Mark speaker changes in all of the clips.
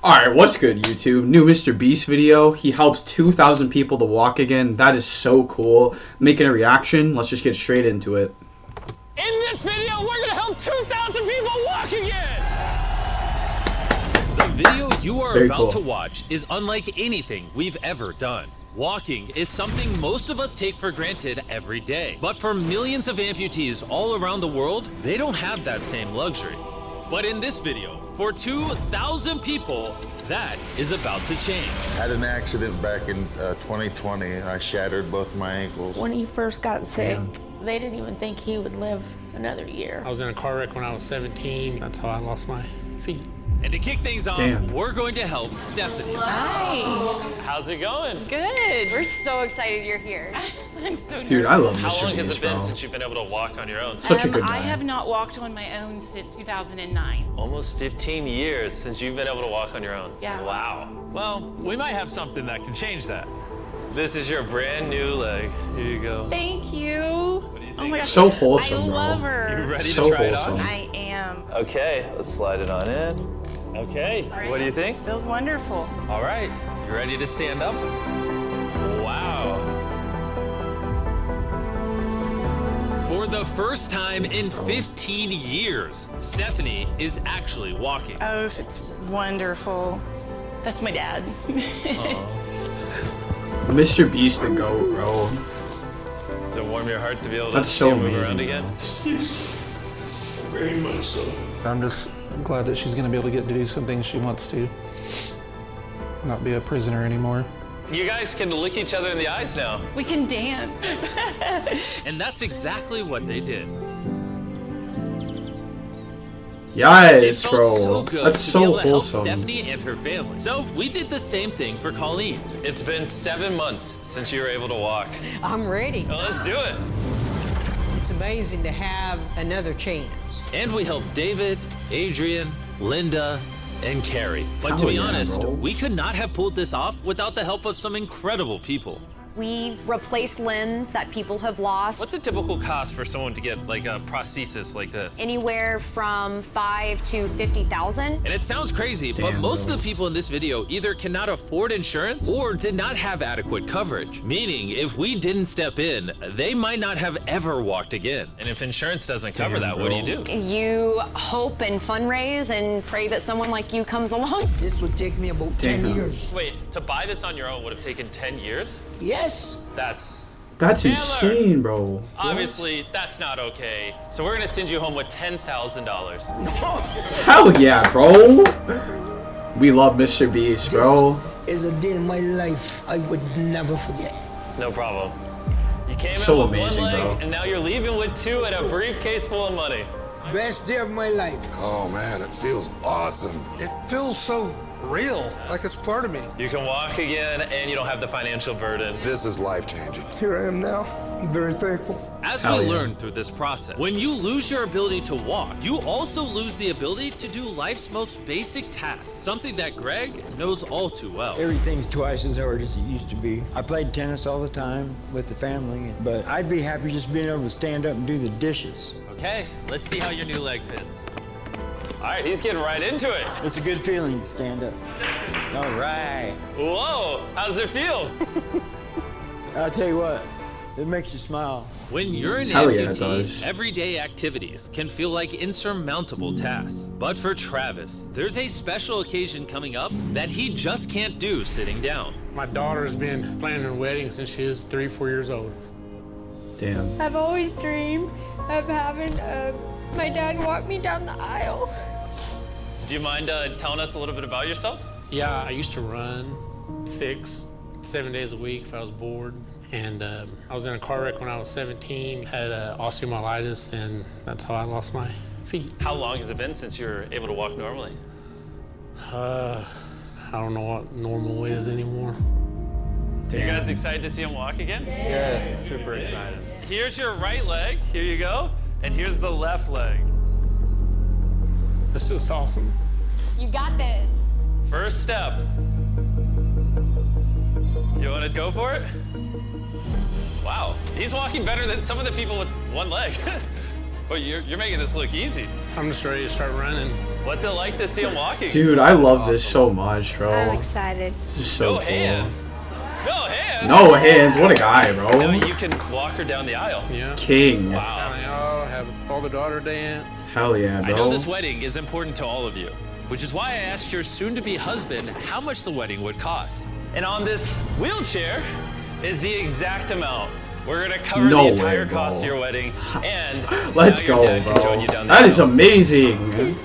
Speaker 1: Alright, what's good, YouTube? New Mr. Beast video. He helps 2,000 people to walk again. That is so cool. Making a reaction. Let's just get straight into it.
Speaker 2: In this video, we're gonna help 2,000 people walk again!
Speaker 3: The video you are
Speaker 1: Very
Speaker 3: about
Speaker 1: cool.
Speaker 3: to watch is unlike anything we've ever done. Walking is something most of us take for granted every day. But for millions of amputees all around the world, they don't have that same luxury. But in this video, for 2,000 people, that is about to change.
Speaker 4: Had an accident back in 2020 and I shattered both my ankles.
Speaker 5: When he first got sick, they didn't even think he would live another year.
Speaker 6: I was in a car wreck when I was 17. That's how I lost my feet.
Speaker 3: And to kick things off,
Speaker 1: Damn.
Speaker 3: we're going to help Stephanie.
Speaker 2: How's it going?
Speaker 7: Good. We're so excited you're here.
Speaker 5: I'm so
Speaker 1: Dude, I love
Speaker 2: How
Speaker 1: Mr.
Speaker 2: long has
Speaker 1: Beast,
Speaker 2: it been
Speaker 1: bro.
Speaker 2: since you've been able to walk on your own?
Speaker 1: Such a good
Speaker 8: I
Speaker 1: guy.
Speaker 8: have not walked on my own since 2009.
Speaker 2: Almost 15 years since you've been able to walk on your own.
Speaker 8: Yeah.
Speaker 2: Wow.
Speaker 3: Well, we might have something that can change that.
Speaker 2: This is your brand new leg. Here you go.
Speaker 8: Thank you.
Speaker 2: What do you
Speaker 8: Oh
Speaker 2: think?
Speaker 8: my gosh.
Speaker 1: So wholesome,
Speaker 8: I
Speaker 1: bro.
Speaker 8: love
Speaker 2: You
Speaker 8: her.
Speaker 2: ready
Speaker 1: So
Speaker 2: to try
Speaker 1: wholesome.
Speaker 2: it on?
Speaker 8: I am.
Speaker 2: Okay, let's slide it on in. Okay, what do you think?
Speaker 8: Feels wonderful.
Speaker 3: All right, you ready to stand up?
Speaker 2: Wow.
Speaker 3: For the first time in 15 years, Stephanie is actually walking.
Speaker 8: Oh, it's wonderful. That's my dad.
Speaker 1: Mr. Beast the GOAT, bro.
Speaker 2: Does it warm your heart to be able to
Speaker 1: That's
Speaker 2: see
Speaker 1: so
Speaker 2: him move
Speaker 1: amazing.
Speaker 2: around again?
Speaker 9: Very much so.
Speaker 6: I'm just glad that she's going to be able to get to do some things she wants to. Not be a prisoner anymore.
Speaker 2: You guys can look each other in the eyes now.
Speaker 8: We can dance.
Speaker 3: And that's exactly what they did. It
Speaker 1: Yes,
Speaker 3: felt
Speaker 1: bro.
Speaker 3: so good
Speaker 1: That's
Speaker 3: to be
Speaker 1: so
Speaker 3: able to help
Speaker 1: wholesome.
Speaker 3: Stephanie and her family. So we did the same thing for Colleen.
Speaker 2: It's been 7 months since you were able to walk.
Speaker 10: I'm ready.
Speaker 2: Well, let's do it.
Speaker 10: It's amazing to have another chance.
Speaker 3: And we helped David, Adrian, Linda, and Carrie. But to
Speaker 1: Hell
Speaker 3: be
Speaker 1: yeah,
Speaker 3: honest,
Speaker 1: bro.
Speaker 3: we could not have pulled this off without the help of some incredible people.
Speaker 7: We replace limbs that people have lost.
Speaker 2: What's a typical cost for someone to get like a prosthesis like this?
Speaker 7: Anywhere from 5 to 50,000.
Speaker 3: And it sounds crazy, but
Speaker 1: Damn,
Speaker 3: most
Speaker 1: bro.
Speaker 3: of the people in this video either cannot afford insurance or did not have adequate coverage. Meaning, if we didn't step in, they might not have ever walked again.
Speaker 2: And if insurance doesn't cover
Speaker 1: Damn,
Speaker 2: that, what do you
Speaker 1: bro.
Speaker 2: do?
Speaker 7: You hope and fundraise and pray that someone like you comes along.
Speaker 10: This would take me about
Speaker 1: Damn.
Speaker 10: 10 years.
Speaker 2: Wait, to buy this on your own would have taken 10 years?
Speaker 10: Yes.
Speaker 2: That's
Speaker 1: That's
Speaker 2: Chandler.
Speaker 1: insane, bro.
Speaker 2: obviously that's not okay. So we're gonna send you home with $10,000.
Speaker 1: Hell yeah, bro. We love Mr. Beast, bro.
Speaker 10: Is a day in my life I would never forget.
Speaker 2: No problem. You came
Speaker 1: So
Speaker 2: out with
Speaker 1: amazing,
Speaker 2: one leg,
Speaker 1: bro.
Speaker 2: and now you're leaving with 2 and a briefcase full of money.
Speaker 10: Best day of my life.
Speaker 9: Oh man, it feels awesome.
Speaker 11: It feels so real, like it's part of me.
Speaker 2: You can walk again, and you don't have the financial burden.
Speaker 9: This is life changing.
Speaker 10: Here I am now. I'm very thankful.
Speaker 3: As
Speaker 1: Hell
Speaker 3: we
Speaker 1: yeah.
Speaker 3: learned through this process, when you lose your ability to walk, you also lose the ability to do life's most basic tasks, something that Greg knows all too well.
Speaker 12: Everything's twice as hard as it used to be. I played tennis all the time with the family, but I'd be happy just being able to stand up and do the dishes.
Speaker 3: Okay, let's see how your new leg fits.
Speaker 2: All right, he's getting right into it.
Speaker 12: It's a good feeling to stand up. All right.
Speaker 2: Whoa, how's it feel?
Speaker 12: I'll tell you what, it makes you smile.
Speaker 3: When you're an
Speaker 1: Hell yeah, it
Speaker 3: amputee,
Speaker 1: does.
Speaker 3: everyday activities can feel like insurmountable tasks. But for Travis, there's a special occasion coming up that he just can't do sitting down.
Speaker 6: My daughter's been planning her wedding since she was 3, 4 years old.
Speaker 1: Damn.
Speaker 13: I've always dreamed of having my dad walk me down the aisle.
Speaker 2: Do you mind telling us a little bit about yourself?
Speaker 6: Yeah, I used to run 6, 7 days a week if I was bored. And I was in a car wreck when I was 17, had osteomyelitis, and that's how I lost my feet.
Speaker 2: How long has it been since you were able to walk normally?
Speaker 6: I don't know what normal is anymore.
Speaker 2: Are you guys excited to see him walk again?
Speaker 6: Yeah, super excited.
Speaker 2: Here's your right leg. Here you go. And here's the left leg.
Speaker 6: It's just awesome.
Speaker 7: You got this.
Speaker 2: First step. You want to go for it? Wow, he's walking better than some of the people with one leg. Well, you're making this look easy.
Speaker 6: I'm just ready to start running.
Speaker 2: What's it like to see him walking?
Speaker 1: Dude, I love this so much, bro.
Speaker 13: I'm excited.
Speaker 1: This is so
Speaker 2: No
Speaker 1: cool.
Speaker 2: hands. No hands.
Speaker 1: No hands. What a guy,
Speaker 2: Now
Speaker 1: bro.
Speaker 2: you can walk her down the aisle.
Speaker 6: Yeah.
Speaker 1: King.
Speaker 6: Wow. Have father-daughter dance.
Speaker 1: Hell yeah, bro.
Speaker 3: I know this wedding is important to all of you, which is why I asked your soon-to-be husband how much the wedding would cost.
Speaker 2: And on this wheelchair is the exact amount. We're gonna cover
Speaker 1: No
Speaker 2: the entire
Speaker 1: way, bro.
Speaker 2: cost of your wedding, and
Speaker 1: Let's
Speaker 2: now your
Speaker 1: go,
Speaker 2: dad can join you
Speaker 1: bro.
Speaker 2: down the
Speaker 1: That is
Speaker 2: aisle.
Speaker 1: amazing.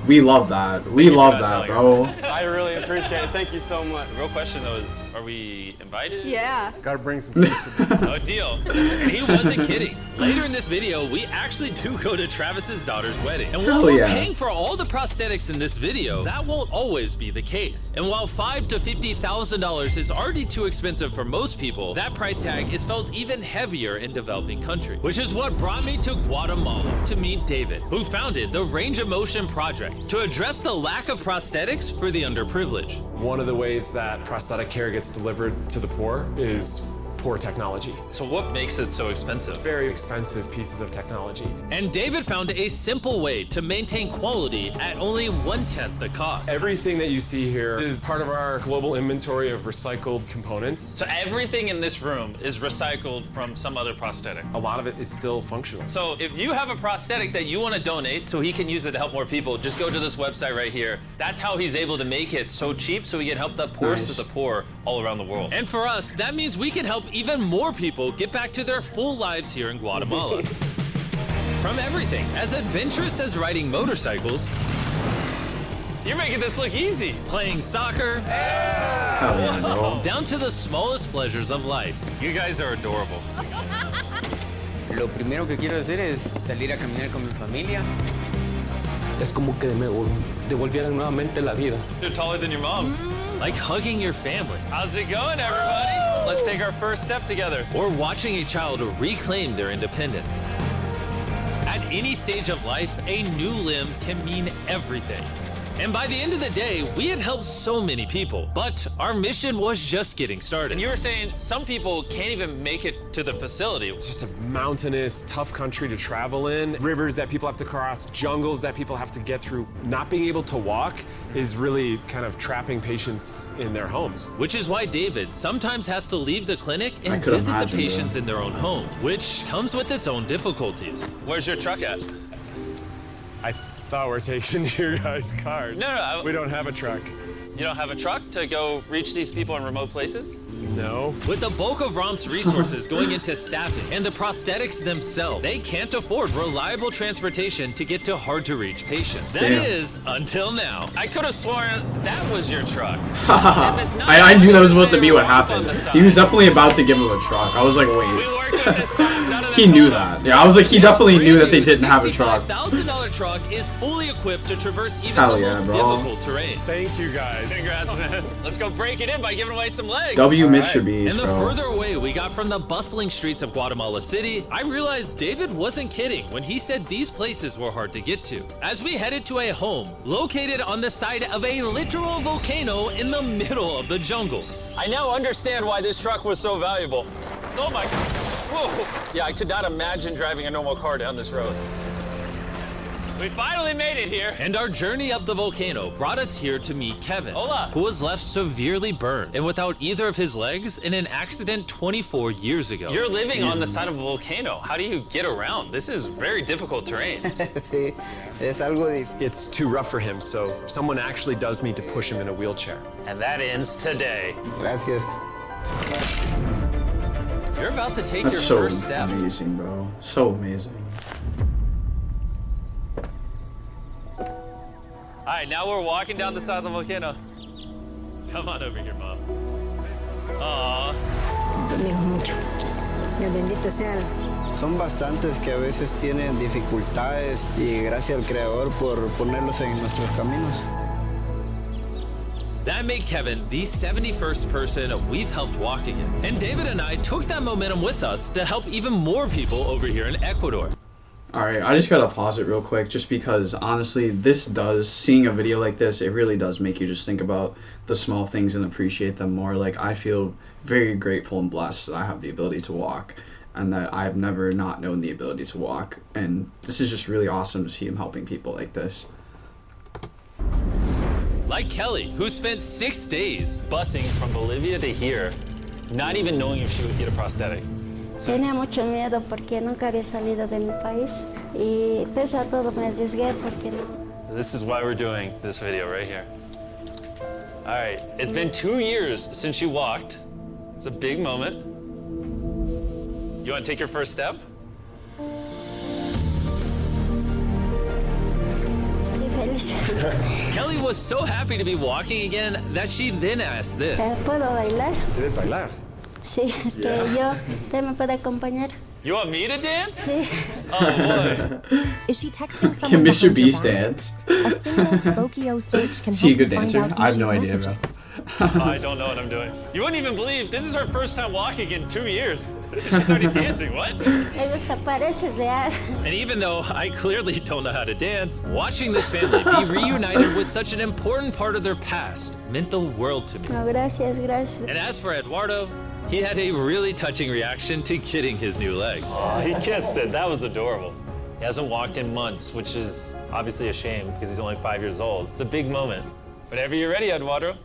Speaker 1: We love that. We love that, bro.
Speaker 14: I really appreciate it. Thank you so much.
Speaker 2: The real question though is, are we invited?
Speaker 13: Yeah.
Speaker 14: Gotta bring some food.
Speaker 2: No deal.
Speaker 3: And he wasn't kidding. Later in this video, we actually do go to Travis's daughter's wedding. And while
Speaker 1: Hell
Speaker 3: we're
Speaker 1: yeah.
Speaker 3: paying for all the prosthetics in this video, that won't always be the case. And while $5,000 to $50,000 is already too expensive for most people, that price tag is felt even heavier in developing countries. Which is what brought me to Guatemala to meet David, who founded the Range of Motion Project to address the lack of prosthetics for the underprivileged.
Speaker 15: One of the ways that prosthetic care gets delivered to the poor is poor technology.
Speaker 2: So what makes it so expensive?
Speaker 15: Very expensive pieces of technology.
Speaker 3: And David found a simple way to maintain quality at only 1/10 the cost.
Speaker 15: Everything that you see here is part of our global inventory of recycled components.
Speaker 2: So everything in this room is recycled from some other prosthetic.
Speaker 15: A lot of it is still functional.
Speaker 2: So if you have a prosthetic that you want to donate so he can use it to help more people, just go to this website right here. That's how he's able to make it so cheap so he can help the poorest of the poor all around the world.
Speaker 3: And for us, that means we can help even more people get back to their full lives here in Guatemala. From everything as adventurous as riding motorcycles,
Speaker 2: You're making this look easy.
Speaker 3: playing soccer,
Speaker 1: Hell yeah, bro.
Speaker 3: down to the smallest pleasures of life.
Speaker 2: You guys are adorable.
Speaker 16: Lo primero que quiero hacer es salir a caminar con mi familia.
Speaker 14: Es como que me devolvieran nuevamente la vida.
Speaker 2: You're taller than your mom.
Speaker 3: Like hugging your family.
Speaker 2: How's it going, everybody? Let's take our first step together.
Speaker 3: Or watching a child reclaim their independence. At any stage of life, a new limb can mean everything. And by the end of the day, we had helped so many people, but our mission was just getting started.
Speaker 2: And you were saying some people can't even make it to the facility.
Speaker 15: It's just a mountainous, tough country to travel in. Rivers that people have to cross, jungles that people have to get through. Not being able to walk is really kind of trapping patients in their homes.
Speaker 3: Which is why David sometimes has to leave the clinic
Speaker 1: I
Speaker 3: and
Speaker 1: could
Speaker 3: visit the
Speaker 1: imagine,
Speaker 3: patients in their own home, which comes with its own difficulties.
Speaker 2: Where's your truck at?
Speaker 15: I thought we're taking your guys' cars.
Speaker 2: No.
Speaker 15: We don't have a truck.
Speaker 2: You don't have a truck to go reach these people in remote places?
Speaker 15: No.
Speaker 3: With the bulk of ROM's resources going into staffing and the prosthetics themselves, they can't afford reliable transportation to get to hard-to-reach patients. That
Speaker 1: Damn.
Speaker 3: is, until now.
Speaker 2: I could have sworn that was your truck.
Speaker 1: I knew that was about to be what happened. He was definitely about to give him a truck. I was like, wait. He knew that. Yeah, I was like, he definitely knew that they didn't have a truck.
Speaker 3: $65,000 truck is fully equipped to traverse even
Speaker 1: Hell
Speaker 3: the
Speaker 1: yeah,
Speaker 3: most
Speaker 1: bro.
Speaker 3: difficult terrain.
Speaker 15: Thank you, guys.
Speaker 2: Congrats, man. Let's go break it in by giving away some legs.
Speaker 1: W
Speaker 2: All
Speaker 1: Mr.
Speaker 2: right.
Speaker 1: Beast,
Speaker 3: And the
Speaker 1: bro.
Speaker 3: further away we got from the bustling streets of Guatemala City, I realized David wasn't kidding when he said these places were hard to get to. As we headed to a home located on the side of a literal volcano in the middle of the jungle.
Speaker 2: I now understand why this truck was so valuable. Oh my God. Whoa. Yeah, I could not imagine driving a normal car down this road. We finally made it here.
Speaker 3: And our journey up the volcano brought us here to meet Kevin,
Speaker 2: Hola.
Speaker 3: who was left severely burned and without either of his legs in an accident 24 years ago.
Speaker 2: You're living on the side of a volcano. How do you get around? This is very difficult terrain.
Speaker 16: Sí, es algo difícil.
Speaker 15: It's too rough for him, so someone actually does need to push him in a wheelchair.
Speaker 2: And that ends today.
Speaker 16: Gracias.
Speaker 3: You're about to take
Speaker 1: That's
Speaker 3: your
Speaker 1: so
Speaker 3: first step.
Speaker 1: amazing, bro. So amazing.
Speaker 2: All right, now we're walking down the side of the volcano.
Speaker 3: Come on over here, Mom.
Speaker 2: Aww.
Speaker 13: mucho. Dios bendito sea.
Speaker 16: Son bastantes que a veces tienen dificultades y gracias al Creador por ponerlos en nuestros caminos.
Speaker 3: That made Kevin the 71st person we've helped walk again. And David and I took that momentum with us to help even more people over here in Ecuador.
Speaker 1: Alright, I just gotta pause it real quick just because honestly, seeing a video like this, it really does make you just think about the small things and appreciate them more. Like, I feel very grateful and blessed that I have the ability to walk. and that I've never not known the ability to walk. And this is just really awesome to see him helping people like this.
Speaker 3: Like Kelly, who spent 6 days
Speaker 2: busing from Bolivia to here, not even knowing if she would get a prosthetic.
Speaker 13: Tenía mucho miedo porque nunca había salido de mi país y pese a todo me arriesgué porque no.
Speaker 2: This is why we're doing this video right here. All right, it's been 2 years since she walked. It's a big moment. You want to take your first step?
Speaker 3: Kelly was so happy to be walking again that she then asked this.
Speaker 13: ¿Puedo bailar?
Speaker 15: ¿Quieres bailar?
Speaker 13: Sí, es que ¿usted me puede acompañar?
Speaker 2: You want me to dance?
Speaker 13: Sí.
Speaker 2: Oh boy.
Speaker 17: Is she texting someone?
Speaker 1: Can Mr.
Speaker 17: behind
Speaker 1: Beast
Speaker 17: your back?
Speaker 1: dance?
Speaker 17: A simple Spokio search can
Speaker 1: Is he a
Speaker 17: help you
Speaker 1: good
Speaker 17: find
Speaker 1: dancer?
Speaker 17: out who
Speaker 1: I have
Speaker 17: she's
Speaker 1: no idea,
Speaker 17: messaging.
Speaker 1: bro.
Speaker 2: I don't know what I'm doing. You wouldn't even believe this is her first time walking in 2 years. She's already dancing. What?
Speaker 13: Me gusta, parece real.
Speaker 3: And even though I clearly don't know how to dance, watching this family be reunited with such an important part of their past meant the world to me.
Speaker 13: No, gracias, gracias.
Speaker 3: And as for Eduardo, he had a really touching reaction to getting his new leg.
Speaker 2: Oh, he kissed it. That was adorable. He hasn't walked in months, which is obviously a shame because he's only 5 years old. It's a big moment. Whenever you're ready, Eduardo.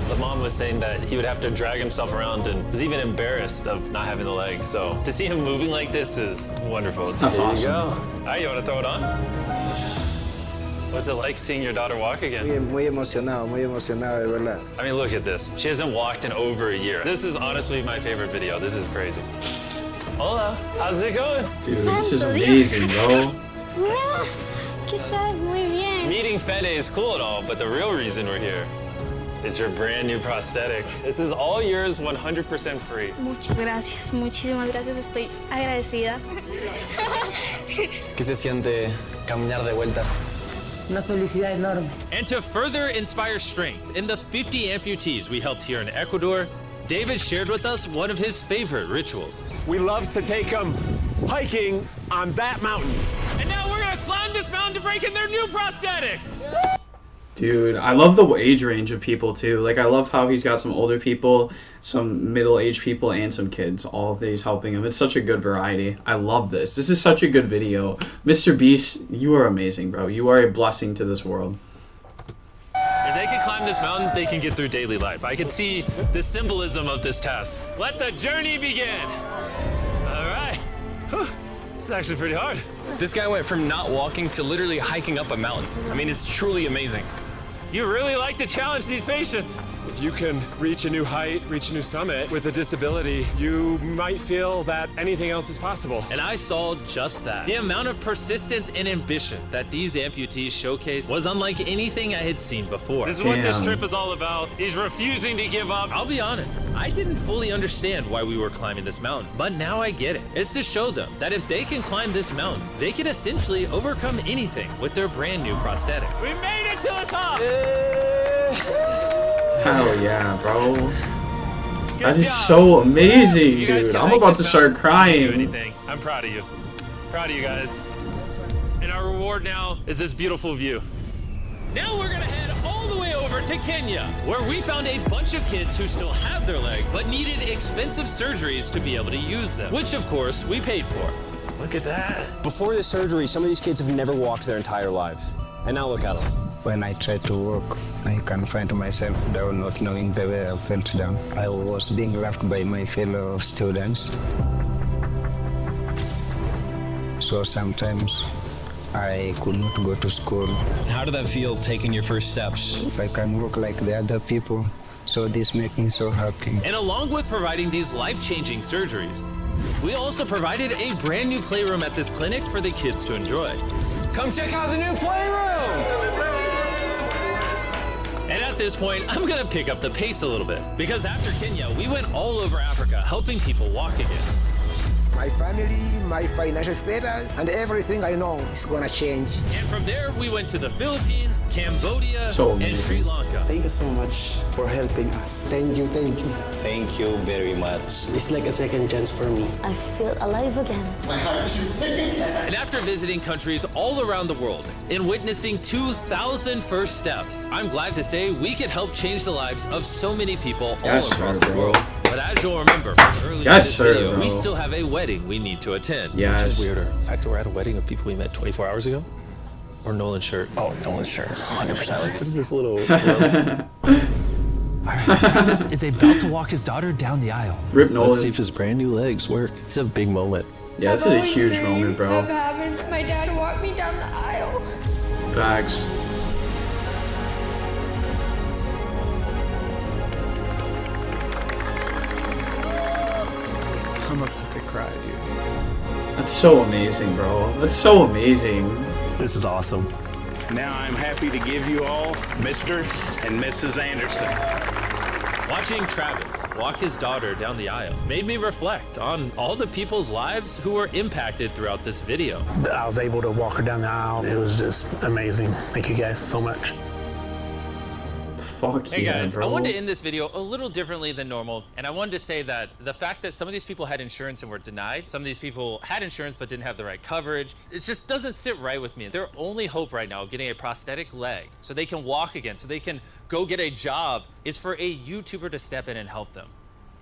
Speaker 2: The mom was saying that he would have to drag himself around and was even embarrassed of not having the leg. So to see him moving like this is wonderful.
Speaker 1: That's
Speaker 2: there
Speaker 1: awesome.
Speaker 2: You go. All right, you want to throw it on? What's it like seeing your daughter walk again?
Speaker 16: Muy emocionado, de verdad.
Speaker 2: I mean, look at this. She hasn't walked in over a year. This is honestly my favorite video. This is crazy. Hola, how's it going?
Speaker 1: Dude, this is amazing, bro.
Speaker 13: ¿Qué tal? Muy bien.
Speaker 2: Meeting Fede is cool and all, but the real reason we're here is your brand new prosthetic. This is all yours, 100% free.
Speaker 13: Muchas gracias, muchísimas gracias. Estoy agradecida.
Speaker 14: ¿Qué se siente caminar de vuelta?
Speaker 10: Una felicidad enorme.
Speaker 3: And to further inspire strength in the 50 amputees we helped here in Ecuador, David shared with us one of his favorite rituals.
Speaker 15: We love to take them hiking on that mountain.
Speaker 3: And now we're gonna climb this mountain to break in their new prosthetics!
Speaker 1: Dude, I love the age range of people too. Like, I love how he's got some older people, some middle-aged people, and some kids. All of these helping him. It's such a good variety. I love this. This is such a good video. Mr. Beast, you are amazing, bro. You are a blessing to this world.
Speaker 2: If they can climb this mountain, they can get through daily life. I can see the symbolism of this task. Let the journey begin. All right. Whew. This is actually pretty hard.
Speaker 14: This guy went from not walking to literally hiking up a mountain. I mean, it's truly amazing.
Speaker 2: You really like to challenge these patients.
Speaker 15: If you can reach a new height, reach a new summit with a disability, you might feel that anything else is possible.
Speaker 3: And I saw just that. The amount of persistence and ambition that these amputees showcased was unlike anything I had seen before.
Speaker 2: This is what this trip is all about. He's refusing to give up.
Speaker 3: I'll be honest, I didn't fully understand why we were climbing this mountain, but now I get it. It's to show them that if they can climb this mountain, they can essentially overcome anything with their brand new prosthetics.
Speaker 2: We made it to the top!
Speaker 1: Hell yeah, bro. That is so amazing, dude. I'm about to start crying.
Speaker 2: I'm proud of you. Proud of you guys. And our reward now is this beautiful view.
Speaker 3: Now we're gonna head all the way over to Kenya, where we found a bunch of kids who still have their legs, but needed expensive surgeries to be able to use them, which of course we paid for.
Speaker 2: Look at that.
Speaker 14: Before the surgery, some of these kids have never walked their entire lives. And now look at them.
Speaker 16: When I try to walk, I can find myself down, not knowing the way I felt down. I was being laughed by my fellow students. So sometimes I could not go to school.
Speaker 14: How did that feel, taking your first steps?
Speaker 16: If I can walk like the other people, so this makes me so happy.
Speaker 3: And along with providing these life-changing surgeries, we also provided a brand new playroom at this clinic for the kids to enjoy.
Speaker 14: Come check out the new playroom!
Speaker 3: And at this point, I'm gonna pick up the pace a little bit, because after Kenya, we went all over Africa helping people walk again.
Speaker 18: My family, my financial status, and everything I know is gonna change.
Speaker 3: And from there, we went to the Philippines, Cambodia,
Speaker 1: So
Speaker 3: and
Speaker 1: amazing.
Speaker 3: Sri Lanka.
Speaker 19: Thank you so much for helping us. Thank you, thank you.
Speaker 20: Thank you very much.
Speaker 19: It's like a second chance for me.
Speaker 13: I feel alive again.
Speaker 3: And after visiting countries all around the world and witnessing 2,000 first steps, I'm glad to say we could help change the lives of so many people all
Speaker 1: Yes,
Speaker 3: across
Speaker 1: sir,
Speaker 3: the
Speaker 1: bro.
Speaker 3: world. But as you'll remember from earlier
Speaker 1: Yes,
Speaker 3: in this
Speaker 1: sir,
Speaker 3: video, we
Speaker 1: bro.
Speaker 3: still have a wedding we need to attend.
Speaker 1: Yes.
Speaker 2: Which is weirder, the fact that we're at a wedding of people we met 24 hours ago, or Nolan's shirt? Oh, Nolan's shirt, 100%. What is this little? All right, Travis is about to walk his daughter down the aisle.
Speaker 1: Rip Nolan.
Speaker 2: Let's see if his brand new legs work. It's a big moment.
Speaker 1: Yeah, this is a huge moment, bro.
Speaker 5: having my dad walk me down the aisle.
Speaker 1: Facts.
Speaker 19: I'm about to cry, dude.
Speaker 1: That's so amazing, bro. That's so amazing.
Speaker 2: This is awesome.
Speaker 20: Now I'm happy to give you all Mr. and Mrs. Anderson.
Speaker 3: Watching Travis walk his daughter down the aisle made me reflect on all the people's lives who were impacted throughout this video.
Speaker 6: I was able to walk her down the aisle. It was just amazing. Thank you guys so much.
Speaker 1: Fuck
Speaker 3: Hey
Speaker 1: yeah,
Speaker 3: guys,
Speaker 1: bro.
Speaker 3: I wanted to end this video a little differently than normal, and I wanted to say that the fact that some of these people had insurance and were denied, some of these people had insurance but didn't have the right coverage, it just doesn't sit right with me. Their only hope right now of getting a prosthetic leg so they can walk again, so they can go get a job, is for a YouTuber to step in and help them,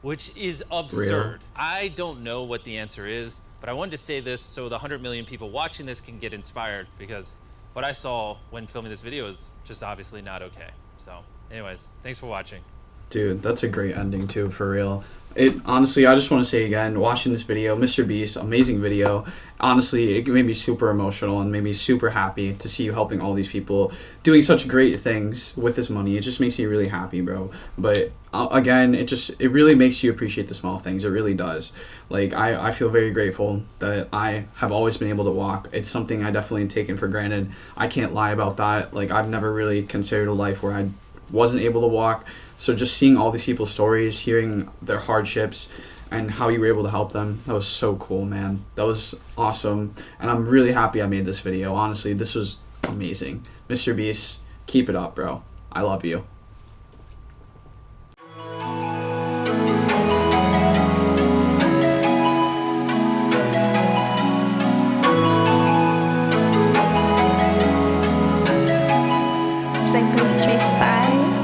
Speaker 3: which is absurd. I don't know what the answer is, but I wanted to say this so the 100 million people watching this can get inspired, because what I saw when filming this video is just obviously not okay. So anyways, thanks for watching.
Speaker 1: Dude, that's a great ending too, for real. It honestly, I just want to say again, watching this video, Mr. Beast, amazing video. Honestly, it made me super emotional and made me super happy to see you helping all these people, doing such great things with this money. It just makes me really happy, bro. But again, it really makes you appreciate the small things. It really does. Like, I feel very grateful that I have always been able to walk. It's something I definitely taken for granted. I can't lie about that. Like, I've never really considered a life where I wasn't able to walk. So just seeing all these people's stories, hearing their hardships and how you were able to help them, that was so cool, man. That was awesome. And I'm really happy I made this video. Honestly, this was amazing. Mr. Beast, keep it up, bro. I love you.
Speaker 13: Cyclist Chase 5.